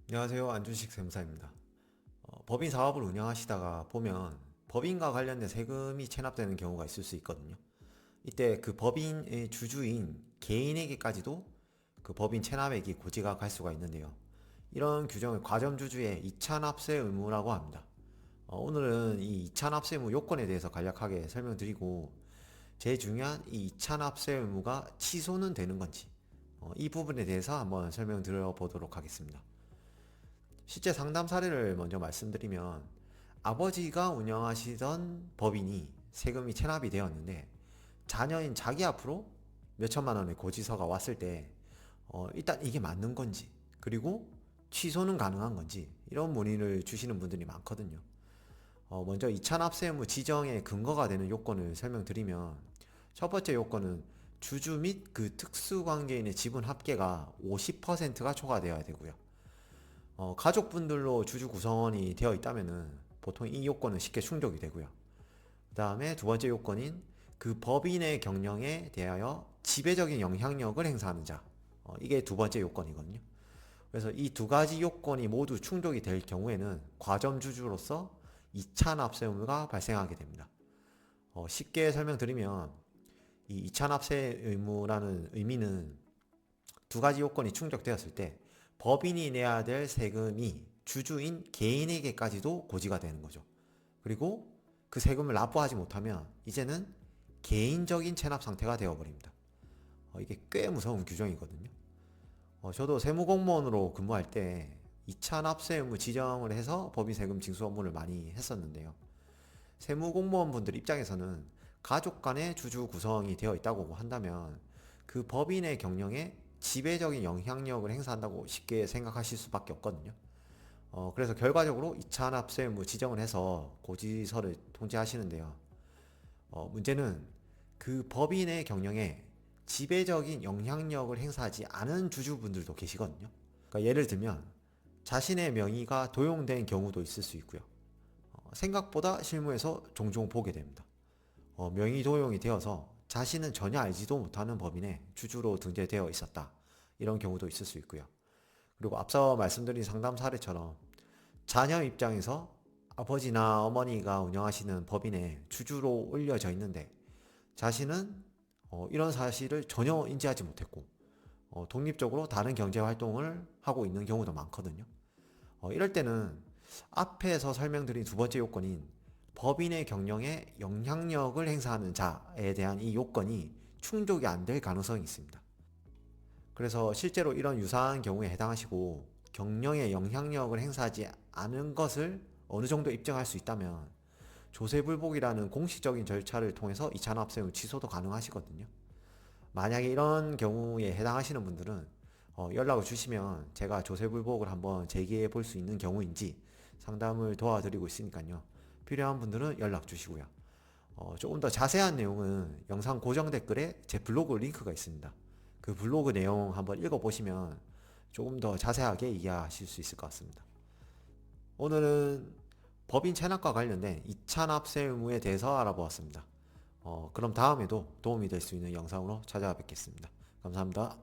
안녕하세요. 안준식 세무사입니다. 법인 사업을 운영하시다가 보면 법인과 관련된 세금이 체납되는 경우가 있을 수 있거든요. 이때 그 법인의 주주인 개인에게까지도 그 법인 체납액이 고지가 갈 수가 있는데요. 이런 규정을 과점주주의 이차납세 의무라고 합니다. 오늘은 이 이차납세 의무 요건에 대해서 간략하게 설명드리고 제일 중요한 이 이차납세 의무가 취소는 되는 건지 이 부분에 대해서 한번 설명드려 보도록 하겠습니다. 실제 상담 사례를 먼저 말씀드리면 아버지가 운영하시던 법인이 세금이 체납이 되었는데 자녀인 자기 앞으로 몇천만 원의 고지서가 왔을 때 일단 이게 맞는 건지 그리고 취소는 가능한 건지 이런 문의를 주시는 분들이 많거든요. 먼저 이차납세 의무 지정의 근거가 되는 요건을 설명드리면 첫 번째 요건은 주주 및 그 특수관계인의 지분 합계가 50%가 초과되어야 되고요. 가족분들로 주주 구성원이 되어 있다면은 보통 이 요건은 쉽게 충족이 되고요. 그 다음에 두 번째 요건인 그 법인의 경영에 대하여 지배적인 영향력을 행사하는 자. 이게 두 번째 요건이거든요. 그래서 이 두 가지 요건이 모두 충족이 될 경우에는 과점주주로서 2차 납세 의무가 발생하게 됩니다. 쉽게 설명드리면 이 2차 납세 의무라는 의미는 두 가지 요건이 충족되었을 때 법인이 내야 될 세금이 주주인 개인에게까지도 고지가 되는 거죠. 그리고 그 세금을 납부하지 못하면 이제는 개인적인 체납 상태가 되어버립니다. 이게 꽤 무서운 규정이거든요. 저도 세무공무원으로 근무할 때 2차 납세 의무 지정을 해서 법인 세금 징수 업무를 많이 했었는데요. 세무공무원분들 입장에서는 가족 간의 주주 구성이 되어 있다고 한다면 그 법인의 경영에 지배적인 영향력을 행사한다고 쉽게 생각하실 수밖에 없거든요. 그래서 결과적으로 2차 납세 의무 지정을 해서 고지서를 통지하시는데요. 문제는 그 법인의 경영에 지배적인 영향력을 행사하지 않은 주주분들도 계시거든요. 그러니까 예를 들면 자신의 명의가 도용된 경우도 있을 수 있고요. 생각보다 실무에서 종종 보게 됩니다. 명의 도용이 되어서 자신은 전혀 알지도 못하는 법인에 주주로 등재되어 있었다. 이런 경우도 있을 수 있고요. 그리고 앞서 말씀드린 상담 사례처럼 자녀 입장에서 아버지나 어머니가 운영하시는 법인에 주주로 올려져 있는데 자신은 이런 사실을 전혀 인지하지 못했고 독립적으로 다른 경제 활동을 하고 있는 경우도 많거든요. 이럴 때는 앞에서 설명드린 두 번째 요건인 법인의 경영에 영향력을 행사하는 자에 대한 이 요건이 충족이 안 될 가능성이 있습니다. 그래서 실제로 이런 유사한 경우에 해당하시고 경영에 영향력을 행사하지 않은 것을 어느 정도 입증할 수 있다면 조세불복이라는 공식적인 절차를 통해서 이 잔업세금 취소도 가능하시거든요. 만약에 이런 경우에 해당하시는 분들은 연락을 주시면 제가 조세불복을 한번 제기해 볼 수 있는 경우인지 상담을 도와드리고 있으니까요. 필요한 분들은 연락 주시고요. 조금 더 자세한 내용은 영상 고정 댓글에 제 블로그 링크가 있습니다. 그 블로그 내용 한번 읽어보시면 조금 더 자세하게 이해하실 수 있을 것 같습니다. 오늘은 법인 체납과 관련된 2차 납세 의무에 대해서 알아보았습니다. 그럼 다음에도 도움이 될 수 있는 영상으로 찾아뵙겠습니다. 감사합니다.